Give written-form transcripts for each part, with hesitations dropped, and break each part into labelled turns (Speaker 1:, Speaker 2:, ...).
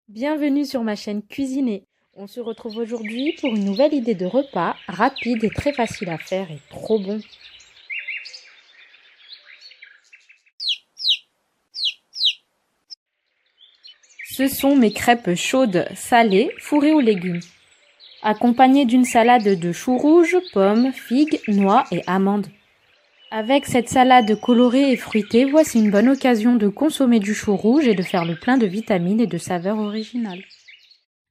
Speaker 1: Bienvenue sur ma chaîne Cuisiner. On se retrouve aujourd'hui pour une nouvelle idée de repas rapide et très facile à faire et trop bon. Ce sont mes crêpes chaudes salées fourrées aux légumes, accompagnées d'une salade de choux rouges, pommes, figues, noix et amandes. Avec cette salade colorée et fruitée, voici une bonne occasion de consommer du chou rouge et de faire le plein de vitamines et de saveurs originales.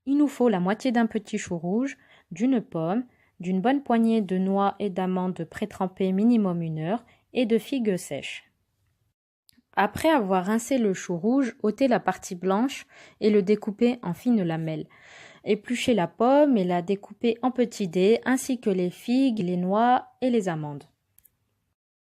Speaker 1: Il nous faut la moitié d'un petit chou rouge, d'une pomme, d'une bonne poignée de noix et d'amandes pré-trempées minimum 1 heure et de figues sèches. Après avoir rincé le chou rouge, ôtez la partie blanche et le découpez en fines lamelles. Épluchez la pomme et la découpez en petits dés ainsi que les figues, les noix et les amandes.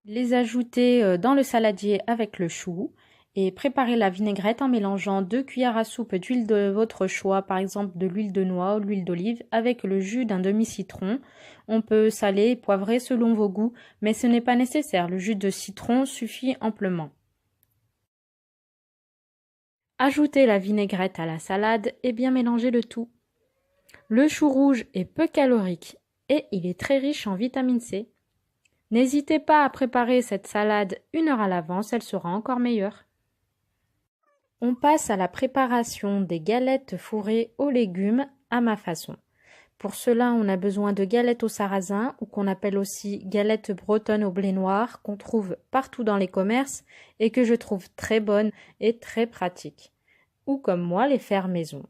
Speaker 1: Les ajoutez dans le saladier avec le chou et préparez la vinaigrette en mélangeant 2 cuillères à soupe d'huile de votre choix, par exemple de l'huile de noix ou de l'huile d'olive, avec le jus d'un demi-citron. On peut saler et poivrer selon vos goûts, mais ce n'est pas nécessaire, le jus de citron suffit amplement. Ajoutez la vinaigrette à la salade et bien mélangez le tout. Le chou rouge est peu calorique et il est très riche en vitamine C. N'hésitez pas à préparer cette salade 1 heure à l'avance, elle sera encore meilleure. On passe à la préparation des galettes fourrées aux légumes à ma façon. Pour cela, on a besoin de galettes au sarrasin, ou qu'on appelle aussi galettes bretonnes au blé noir, qu'on trouve partout dans les commerces et que je trouve très bonnes et très pratiques. Ou comme moi, les faire maison.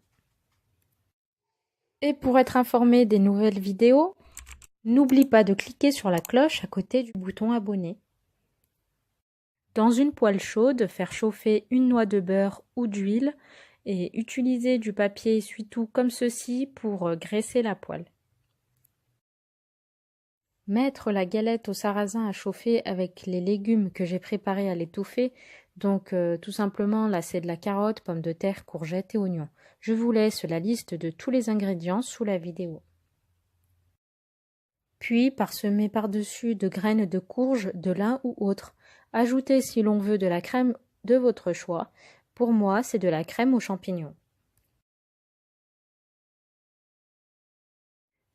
Speaker 1: Et pour être informé des nouvelles vidéos, n'oublie pas de cliquer sur la cloche à côté du bouton abonner. Dans une poêle chaude, faire chauffer une noix de beurre ou d'huile et utiliser du papier essuie-tout comme ceci pour graisser la poêle. Mettre la galette au sarrasin à chauffer avec les légumes que j'ai préparés à l'étouffer. Donc tout simplement là c'est de la carotte, pommes de terre, courgettes et oignons. Je vous laisse la liste de tous les ingrédients sous la vidéo. Puis parsemer par-dessus de graines de courge de l'un ou autre. Ajoutez si l'on veut de la crème de votre choix. Pour moi, c'est de la crème aux champignons.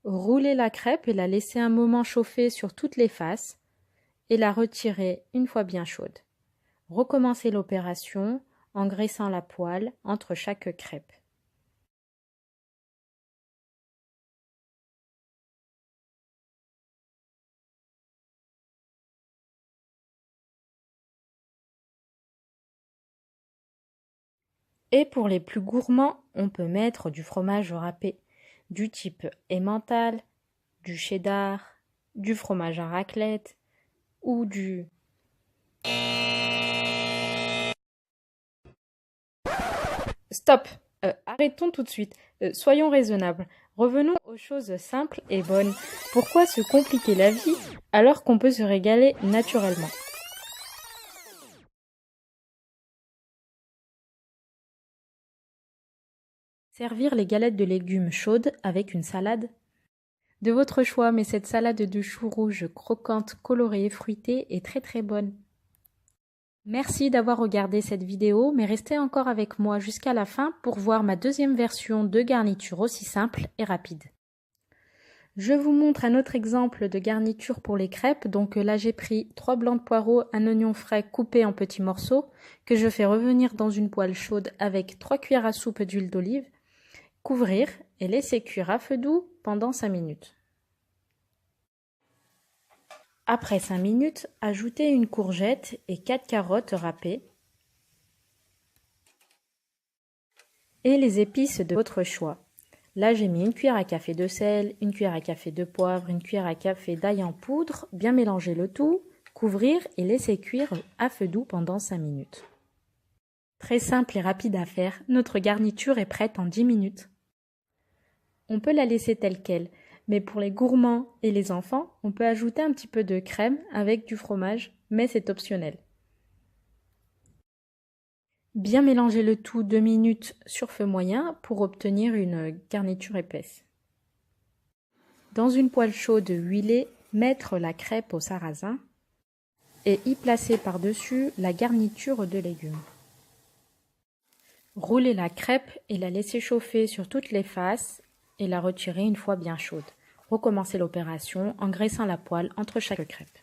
Speaker 1: Roulez la crêpe et la laissez un moment chauffer sur toutes les faces et la retirer une fois bien chaude. Recommencez l'opération en graissant la poêle entre chaque crêpe. Et pour les plus gourmands, on peut mettre du fromage râpé, du type emmental, du cheddar, du fromage à raclette ou du... Stop! Arrêtons tout de suite. Soyons raisonnables. Revenons aux choses simples et bonnes. Pourquoi se compliquer la vie alors qu'on peut se régaler naturellement? Servir les galettes de légumes chaudes avec une salade? De votre choix, mais cette salade de choux rouges croquante, colorée et fruitée est très très bonne. Merci d'avoir regardé cette vidéo, mais restez encore avec moi jusqu'à la fin pour voir ma deuxième version de garniture aussi simple et rapide. Je vous montre un autre exemple de garniture pour les crêpes. Donc là j'ai pris 3 blancs de poireaux, un oignon frais coupé en petits morceaux que je fais revenir dans une poêle chaude avec 3 cuillères à soupe d'huile d'olive. Couvrir et laisser cuire à feu doux pendant 5 minutes. Après 5 minutes, ajoutez une courgette et 4 carottes râpées et les épices de votre choix. Là, j'ai mis une cuillère à café de sel, une cuillère à café de poivre, une cuillère à café d'ail en poudre, bien mélanger le tout, couvrir et laisser cuire à feu doux pendant 5 minutes. Très simple et rapide à faire, notre garniture est prête en 10 minutes. On peut la laisser telle qu'elle, mais pour les gourmands et les enfants, on peut ajouter un petit peu de crème avec du fromage, mais c'est optionnel. Bien mélanger le tout 2 minutes sur feu moyen pour obtenir une garniture épaisse. Dans une poêle chaude huilée, mettre la crêpe au sarrasin et y placer par-dessus la garniture de légumes. Roulez la crêpe et la laissez chauffer sur toutes les faces et la retirer une fois bien chaude. Recommencez l'opération en graissant la poêle entre chaque crêpe.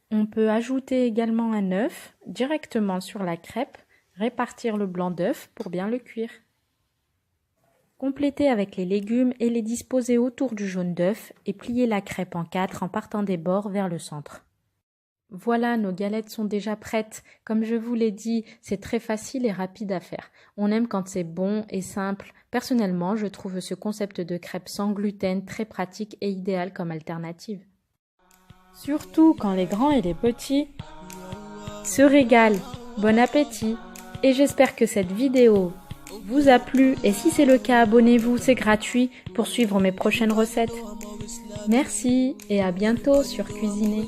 Speaker 1: On peut ajouter également un œuf directement sur la crêpe, répartir le blanc d'œuf pour bien le cuire. Complétez avec les légumes et les disposer autour du jaune d'œuf et pliez la crêpe en 4 en partant des bords vers le centre. Voilà, nos galettes sont déjà prêtes. Comme je vous l'ai dit, c'est très facile et rapide à faire. On aime quand c'est bon et simple. Personnellement, je trouve ce concept de crêpes sans gluten très pratique et idéal comme alternative. Surtout quand les grands et les petits se régalent. Bon appétit! Et j'espère que cette vidéo vous a plu et si c'est le cas, abonnez-vous, c'est gratuit pour suivre mes prochaines recettes. Merci et à bientôt sur Cuisiner.